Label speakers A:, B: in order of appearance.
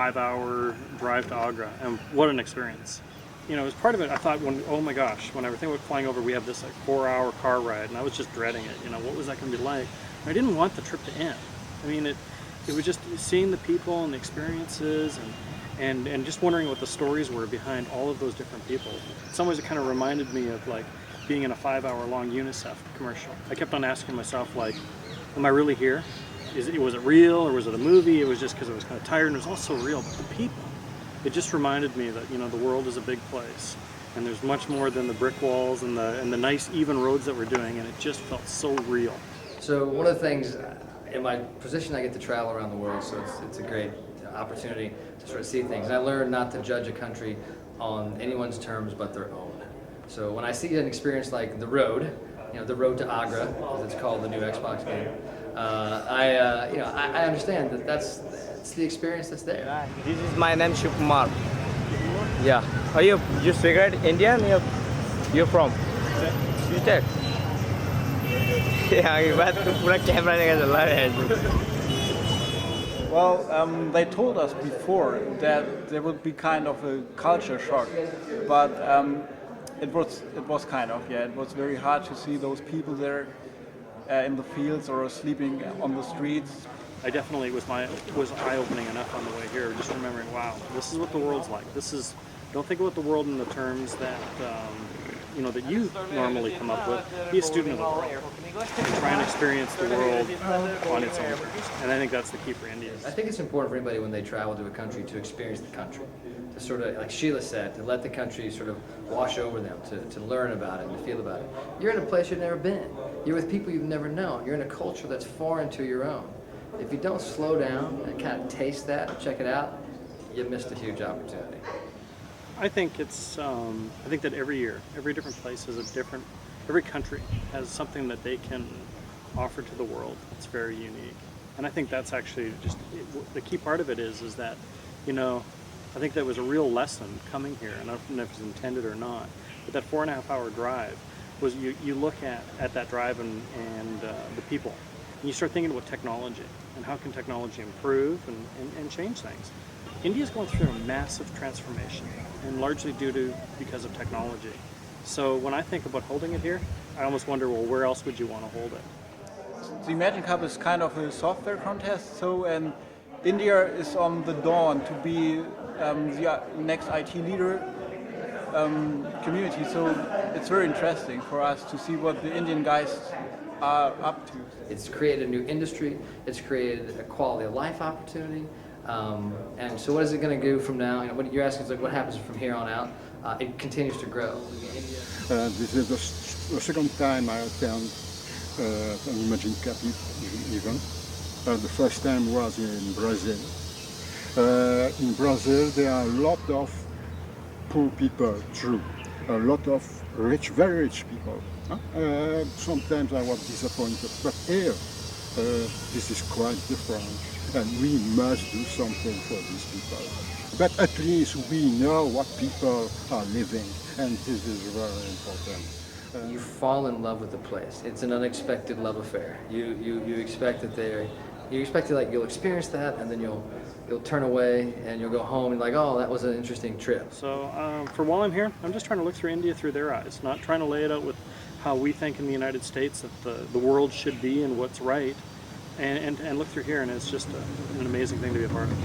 A: 5-hour drive to Agra, and what an experience. You know, as part of it, I thought, oh my gosh, when I was thinking about flying over, we have this like 4-hour car ride, and I was just dreading it. You know, what was that going to be like? And I didn't want the trip to end. I mean, it was just seeing the people and the experiences, and just wondering what the stories were behind all of those different people. In some ways, it kind of reminded me of like being in a 5-hour-long UNICEF commercial. I kept on asking myself, like, am I really here? Was it real, or was it a movie? It was just because I was kind of tired, and it was also real. But the people, it just reminded me that, you know, the world is a big place, and there's much more than the brick walls and the nice even roads that we're doing, and it just felt so real.
B: So one of the things, in my position, I get to travel around the world, so it's a great opportunity to sort of see things. And I learned not to judge a country on anyone's terms but their own. So when I see an experience like the road, you know, the Road to Agra, as it's called, the new Xbox game, I understand that that's the experience that's there.
C: This is my name, Shubkumar. Yeah. Are you figure it Indian? You're from? State. Yeah, ये बात तो पूरा camera लेकर चल रहा है.
D: Well, they told us before that there would be kind of a culture shock, but it was kind of, yeah, it was very hard to see those people there in the fields or sleeping on the streets.
A: I definitely was eye-opening enough on the way here, just remembering, wow, this is what the world's like. Don't think about the world in the terms that you know, that you normally come up with. Be a student of the world and try and experience the world on its own terms. And I think that's the key for Indians.
B: I think it's important for anybody when they travel to a country to experience the country, to sort of, like Sheila said, to let the country sort of wash over them, to learn about it and to feel about it. You're in a place you've never been. You're with people you've never known. You're in a culture that's foreign to your own. If you don't slow down and kind of taste that and check it out, you missed a huge opportunity.
A: I think I think that every year, every different place has every country has something that they can offer to the world that's very unique. And I think that's actually just, the key part of it is that, you know, I think that was a real lesson coming here, and I don't know if it's intended or not, but that 4.5-hour drive was, you look at that drive and the people, and you start thinking about technology, and how can technology improve and change things. India's going through a massive transformation, and largely because of technology. So when I think about holding it here, I almost wonder, well, where else would you want to hold it?
D: The Imagine Cup is kind of a software contest, so India is on the dawn to be the next IT leader community. So it's very interesting for us to see what the Indian guys are up to.
B: It's created a new industry. It's created a quality of life opportunity. And so what is it going to do from now? You know, what you're asking is like, what happens from here on out? It continues to grow.
E: This is the second time I attend an Imagine Cup event. The first time was in Brazil. In Brazil there are a lot of poor people, true. A lot of very rich people. Sometimes I was disappointed, but here this is quite different. And we must do something for these people. But at least we know what people are living, and this is very important.
B: You fall in love with the place. It's an unexpected love affair. You expect that you'll experience that, and then you'll turn away and you'll go home and like, oh, that was an interesting trip.
A: So for while I'm here, I'm just trying to look through India through their eyes, not trying to lay it out with how we think in the United States that the world should be and what's right. And look through here, and it's just an amazing thing to be a part of.